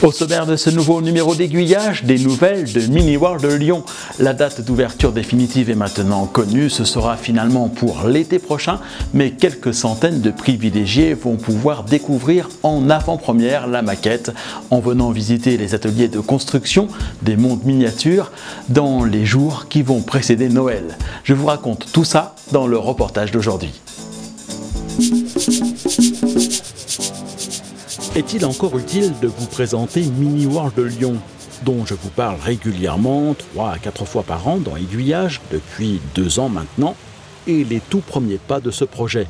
Au sommaire de ce nouveau numéro d'aiguillage, des nouvelles de Mini World de Lyon. La date d'ouverture définitive est maintenant connue, ce sera finalement pour l'été prochain, mais quelques centaines de privilégiés vont pouvoir découvrir en avant-première la maquette en venant visiter les ateliers de construction des mondes miniatures dans les jours qui vont précéder Noël. Je vous raconte tout ça dans le reportage d'aujourd'hui. Est-il encore utile de vous présenter Mini World de Lyon, dont je vous parle régulièrement, 3 à 4 fois par an dans Aiguillage, depuis 2 ans maintenant, et les tout premiers pas de ce projet?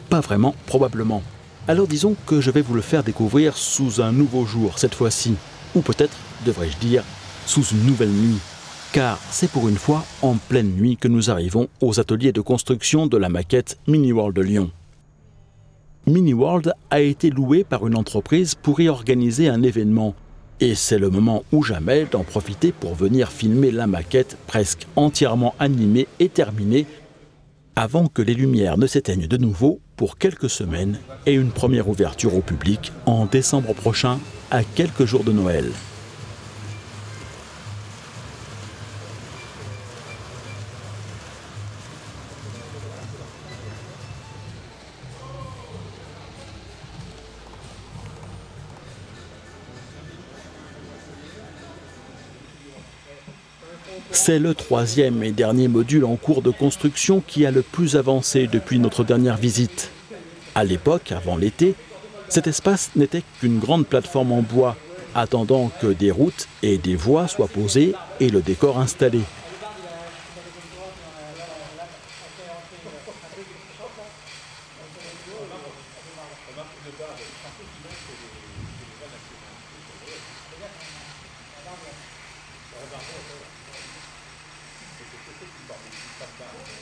Pas vraiment, probablement. Alors disons que je vais vous le faire découvrir sous un nouveau jour cette fois-ci, ou peut-être, devrais-je dire, sous une nouvelle nuit. Car c'est pour une fois en pleine nuit que nous arrivons aux ateliers de construction de la maquette Mini World de Lyon. Mini World a été loué par une entreprise pour y organiser un événement. Et c'est le moment ou jamais d'en profiter pour venir filmer la maquette presque entièrement animée et terminée avant que les lumières ne s'éteignent de nouveau pour quelques semaines et une première ouverture au public en décembre prochain à quelques jours de Noël. C'est le 3e et dernier module en cours de construction qui a le plus avancé depuis notre dernière visite. À l'époque, avant l'été, cet espace n'était qu'une grande plateforme en bois, attendant que des routes et des voies soient posées et le décor installé.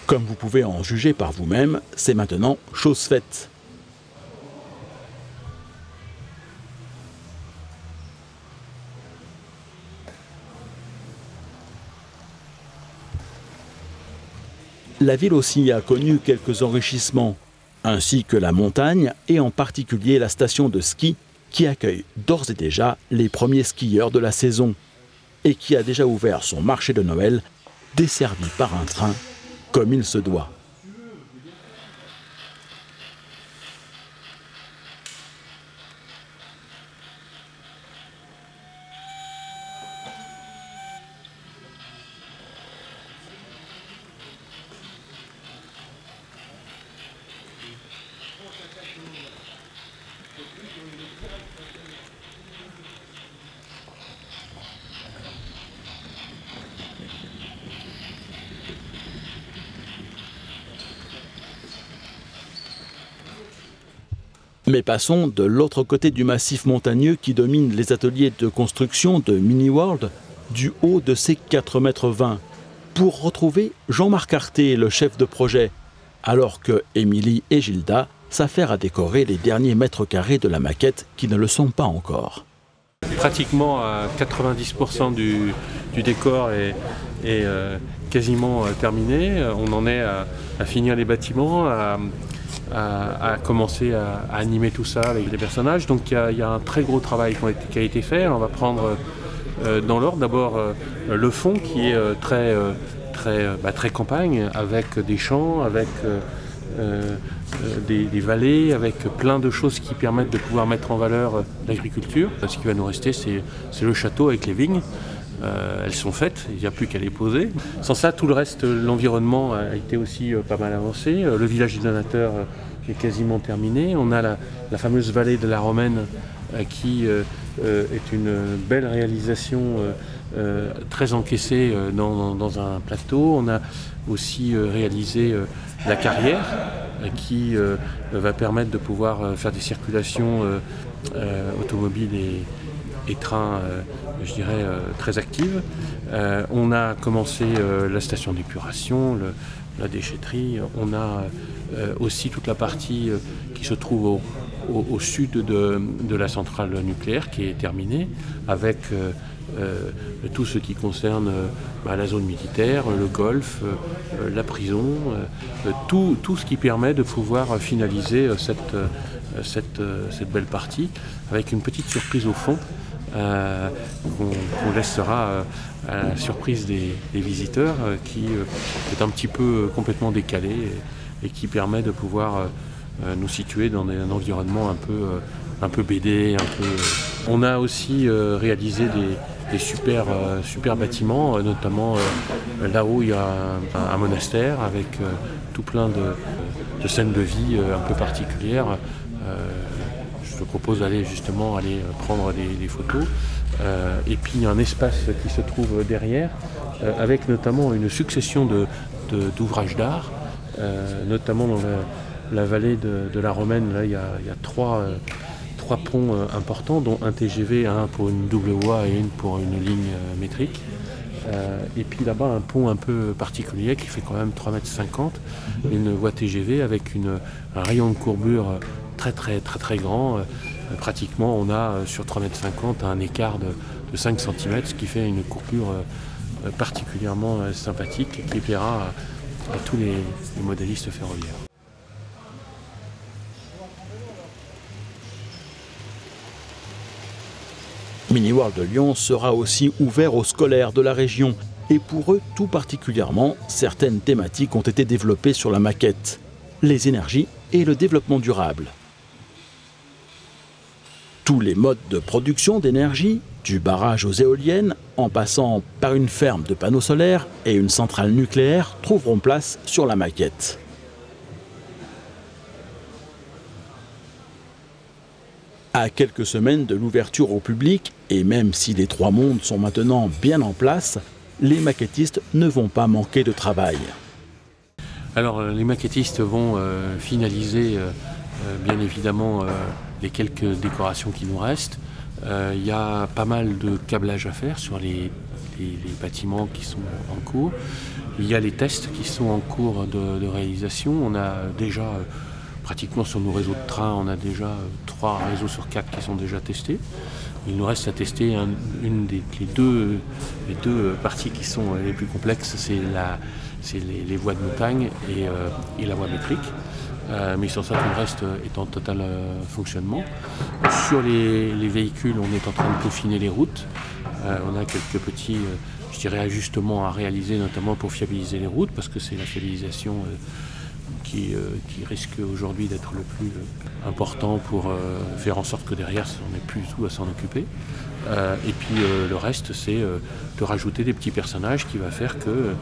Comme vous pouvez en juger par vous-même, c'est maintenant chose faite. La ville aussi a connu quelques enrichissements, ainsi que la montagne et en particulier la station de ski qui accueille d'ores et déjà les premiers skieurs de la saison et qui a déjà ouvert son marché de Noël desservi par un train comme il se doit. Mais passons de l'autre côté du massif montagneux qui domine les ateliers de construction de Mini World, du haut de ses 4,20 m, pour retrouver Jean-Marc Arté, le chef de projet, alors que Émilie et Gilda s'affairent à décorer les derniers mètres carrés de la maquette qui ne le sont pas encore. Pratiquement à 90% du décor est quasiment terminé. On en est à finir les bâtiments, à commencer à animer tout ça avec les personnages. Donc il y a un très gros travail qui a été fait. On va prendre dans l'ordre d'abord le fond qui est très campagne, avec des champs, avec des vallées, avec plein de choses qui permettent de pouvoir mettre en valeur l'agriculture. Ce qui va nous rester, c'est le château avec les vignes. Elles sont faites, il n'y a plus qu'à les poser. Sans ça, tout le reste, l'environnement a été aussi pas mal avancé. Le village du donateur est quasiment terminé. On a la fameuse vallée de la Romaine qui est une belle réalisation très encaissée dans un plateau. On a aussi réalisé la carrière qui va permettre de pouvoir faire des circulations automobiles et trains, je dirais, très actives. On a commencé la station d'épuration, la déchetterie. On a aussi toute la partie qui se trouve au sud de la centrale nucléaire qui est terminée, avec tout ce qui concerne la zone militaire, le golf, la prison, tout ce qui permet de pouvoir finaliser cette belle partie, avec une petite surprise au fond qu'on laissera à la surprise des visiteurs, qui est un petit peu complètement décalé et qui permet de pouvoir nous situer dans un environnement un peu BD. On a aussi réalisé des super bâtiments, notamment là-haut il y a un monastère avec tout plein de scènes de vie un peu particulières. Je te propose d'aller justement prendre des photos. Et puis il y a un espace qui se trouve derrière, avec notamment une succession d'ouvrages d'art, notamment dans la vallée de la Romaine. Là, il y a trois ponts importants, dont un TGV, un pour une double voie et une pour une ligne métrique. Et puis là-bas, un pont un peu particulier qui fait quand même 3,50 m, une voie TGV avec un rayon de courbure très grand. Pratiquement, on a sur 3,50 m un écart de 5 cm, ce qui fait une courbure particulièrement sympathique qui plaira à tous les modélistes ferroviaires. Mini-World de Lyon sera aussi ouvert aux scolaires de la région. Et pour eux, tout particulièrement, certaines thématiques ont été développées sur la maquette. Les énergies et le développement durable. Tous les modes de production d'énergie, du barrage aux éoliennes, en passant par une ferme de panneaux solaires et une centrale nucléaire, trouveront place sur la maquette. À quelques semaines de l'ouverture au public, et même si les trois mondes sont maintenant bien en place, les maquettistes ne vont pas manquer de travail. Alors les maquettistes vont finaliser bien évidemment les quelques décorations qui nous restent. Il y a pas mal de câblage à faire sur les bâtiments qui sont en cours. Il y a les tests qui sont en cours de réalisation. On a déjà pratiquement sur nos réseaux de train, on a déjà 3 réseaux sur 4 qui sont déjà testés. Il nous reste à tester les deux parties qui sont les plus complexes, c'est les voies de montagne et la voie métrique. Mais sans ça, tout le reste est en total fonctionnement. Sur les véhicules, on est en train de peaufiner les routes. On a quelques petits ajustements à réaliser, notamment pour fiabiliser les routes, parce que c'est la fiabilisation qui risque aujourd'hui d'être le plus important pour faire en sorte que derrière on n'ait plus tout à s'en occuper. Et puis le reste, c'est de rajouter des petits personnages qui va faire que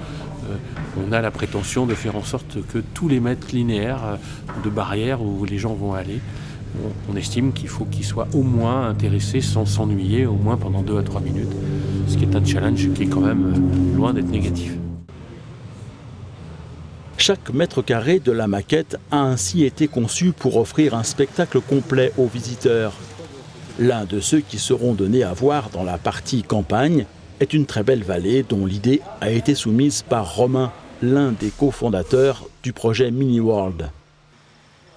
on a la prétention de faire en sorte que tous les mètres linéaires de barrières où les gens vont aller, on estime qu'il faut qu'ils soient au moins intéressés sans s'ennuyer, au moins pendant 2 à 3 minutes, ce qui est un challenge qui est quand même loin d'être négatif. Chaque mètre carré de la maquette a ainsi été conçu pour offrir un spectacle complet aux visiteurs. L'un de ceux qui seront donnés à voir dans la partie campagne est une très belle vallée dont l'idée a été soumise par Romain, l'un des cofondateurs du projet Mini-World.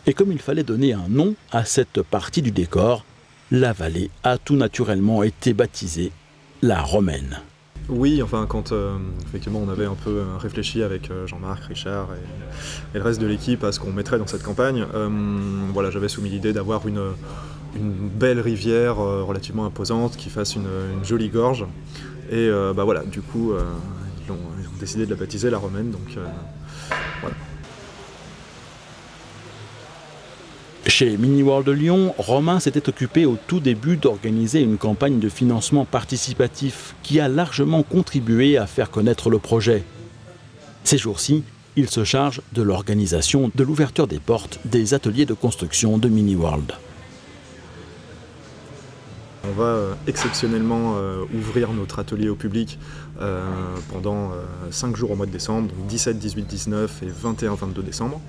Et comme il fallait donner un nom à cette partie du décor, la vallée a tout naturellement été baptisée la Romaine. Oui, enfin quand effectivement on avait un peu réfléchi avec Jean-Marc, Richard et le reste de l'équipe à ce qu'on mettrait dans cette campagne, voilà, j'avais soumis l'idée d'avoir une belle rivière relativement imposante qui fasse une jolie gorge. Et voilà, du coup ils ont décidé de la baptiser la Romaine, donc voilà. Chez Mini-World de Lyon, Romain s'était occupé au tout début d'organiser une campagne de financement participatif qui a largement contribué à faire connaître le projet. Ces jours-ci, il se charge de l'organisation de l'ouverture des portes des ateliers de construction de Mini-World. On va exceptionnellement ouvrir notre atelier au public pendant 5 jours au mois de décembre, donc 17, 18, 19 et 21, 22 décembre.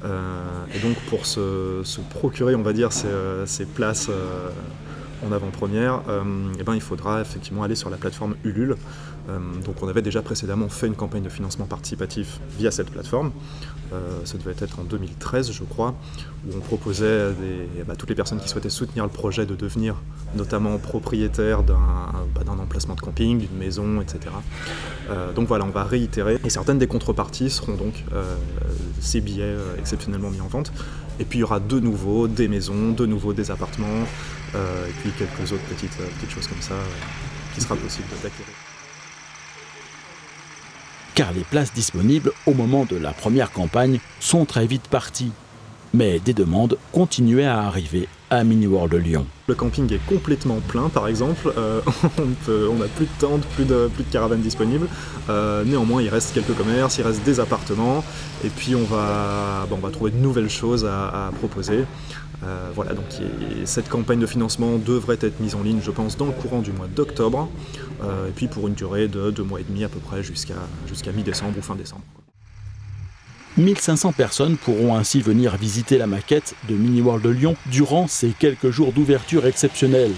Et donc pour se procurer, on va dire, ces places en avant-première, il faudra effectivement aller sur la plateforme Ulule. Donc on avait déjà précédemment fait une campagne de financement participatif via cette plateforme. Ça devait être en 2013, je crois, où on proposait à toutes les personnes qui souhaitaient soutenir le projet de devenir notamment propriétaires d'un emplacement de camping, d'une maison, etc. Donc voilà, on va réitérer. Et certaines des contreparties seront donc ces billets exceptionnellement mis en vente. Et puis il y aura de nouveau des maisons, de nouveau des appartements, et puis quelques autres petites choses comme ça qui sera possible d'acquérir. Car les places disponibles au moment de la première campagne sont très vite parties. Mais des demandes continuaient à arriver à Mini-World de Lyon. Le camping est complètement plein, par exemple. On n'a plus de tentes, plus de caravanes disponibles. Néanmoins, il reste quelques commerces, il reste des appartements. Et puis on va trouver de nouvelles choses à proposer. Voilà, donc cette campagne de financement devrait être mise en ligne, je pense, dans le courant du mois d'octobre. Et puis pour une durée de 2 mois et demi à peu près, jusqu'à mi-décembre ou fin décembre. 1500 personnes pourront ainsi venir visiter la maquette de Mini-World de Lyon durant ces quelques jours d'ouverture exceptionnelle.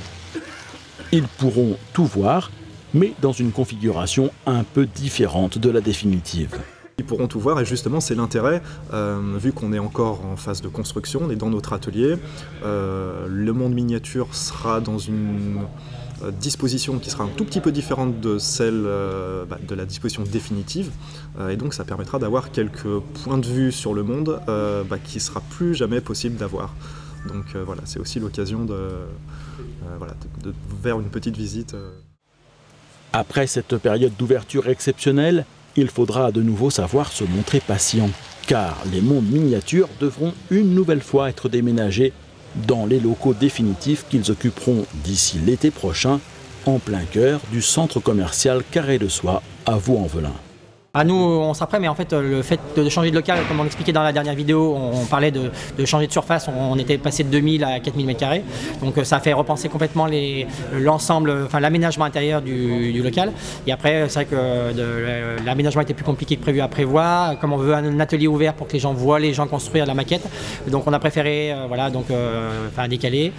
Ils pourront tout voir, mais dans une configuration un peu différente de la définitive. Ils pourront tout voir et justement c'est l'intérêt, vu qu'on est encore en phase de construction, on est dans notre atelier, le monde miniature sera dans une disposition qui sera un tout petit peu différente de celle de la disposition définitive, et donc ça permettra d'avoir quelques points de vue sur le monde qui ne sera plus jamais possible d'avoir. Donc voilà, c'est aussi l'occasion de faire une petite visite. Après cette période d'ouverture exceptionnelle, il faudra de nouveau savoir se montrer patient, car les mondes miniatures devront une nouvelle fois être déménagés dans les locaux définitifs qu'ils occuperont d'ici l'été prochain, en plein cœur du centre commercial Carré de Soie à Vaux-en-Velin. À nous, on sera prêts, mais en fait, le fait de changer de local, comme on l'expliquait dans la dernière vidéo, on parlait de changer de surface, on était passé de 2000 à 4000 m². Donc ça a fait repenser complètement l'ensemble, enfin l'aménagement intérieur du local. Et après, c'est vrai que l'aménagement était plus compliqué que prévu à prévoir. Comme on veut un atelier ouvert pour que les gens voient les gens construire la maquette, donc on a préféré décaler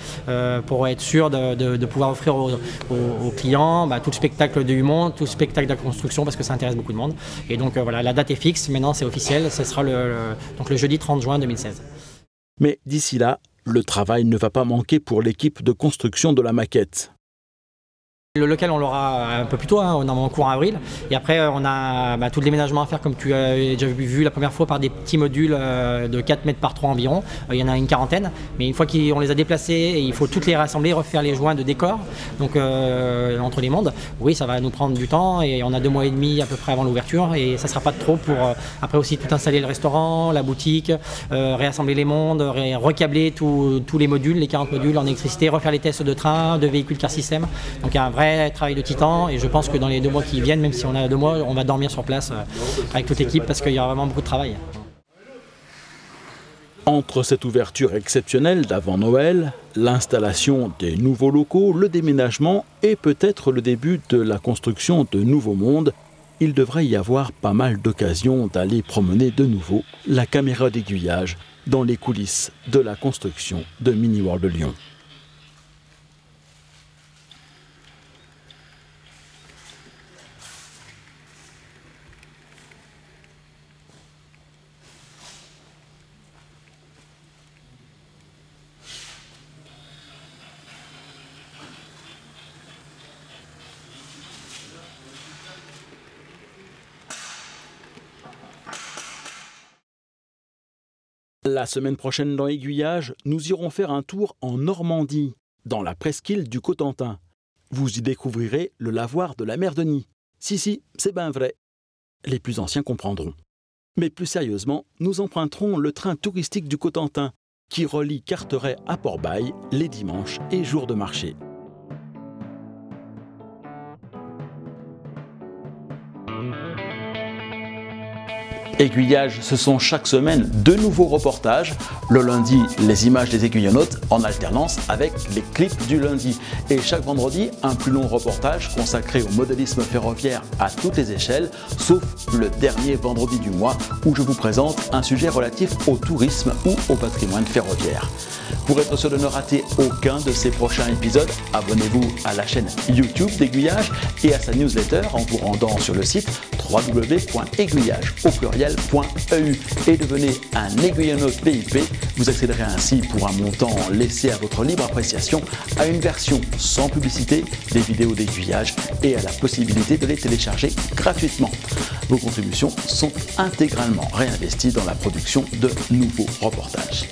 pour être sûr de pouvoir offrir aux clients tout le spectacle du monde, tout le spectacle de la construction, parce que ça intéresse beaucoup de monde. Et donc voilà, la date est fixe, maintenant c'est officiel, ce sera le jeudi 30 juin 2016. Mais d'ici là, le travail ne va pas manquer pour l'équipe de construction de la maquette. Le local, on l'aura un peu plus tôt, en courant avril. Et après, on a tout le déménagement à faire, comme tu as déjà vu la première fois, par des petits modules de 4 mètres par 3 environ. Il y en a une quarantaine. Mais une fois qu'on les a déplacés, il faut toutes les rassembler, refaire les joints de décor. Donc, entre les mondes, oui, ça va nous prendre du temps. Et on a 2 mois et demi à peu près avant l'ouverture. Et ça ne sera pas trop pour, après aussi, tout installer le restaurant, la boutique, réassembler les mondes, recabler tous les modules, les 40 modules en électricité, refaire les tests de train, de véhicules car système. Donc, il y a un vrai travail de titan, et je pense que dans les 2 mois qui viennent, même si on a 2 mois, on va dormir sur place avec toute l'équipe, parce qu'il y aura vraiment beaucoup de travail. Entre cette ouverture exceptionnelle d'avant Noël, l'installation des nouveaux locaux, le déménagement et peut-être le début de la construction de nouveaux mondes, il devrait y avoir pas mal d'occasions d'aller promener de nouveau la caméra d'aiguillage dans les coulisses de la construction de Mini-World de Lyon. La semaine prochaine dans Aiguillage, nous irons faire un tour en Normandie, dans la presqu'île du Cotentin. Vous y découvrirez le lavoir de la mer Denis. Si, c'est bien vrai. Les plus anciens comprendront. Mais plus sérieusement, nous emprunterons le train touristique du Cotentin, qui relie Carteret à Port-Bail les dimanches et jours de marché. Aiguillage, ce sont chaque semaine 2 nouveaux reportages. Le lundi, les images des aiguillonautes en alternance avec les clips du lundi. Et chaque vendredi, un plus long reportage consacré au modélisme ferroviaire à toutes les échelles, sauf le dernier vendredi du mois où je vous présente un sujet relatif au tourisme ou au patrimoine ferroviaire. Pour être sûr de ne rater aucun de ces prochains épisodes, abonnez-vous à la chaîne YouTube d'Aiguillage et à sa newsletter en vous rendant sur le site www.aiguillage au pluriel aiguillonaude.eu et devenez un aiguillonnaute PIP. Vous accéderez ainsi pour un montant laissé à votre libre appréciation à une version sans publicité des vidéos d'aiguillage et à la possibilité de les télécharger gratuitement. Vos contributions sont intégralement réinvesties dans la production de nouveaux reportages.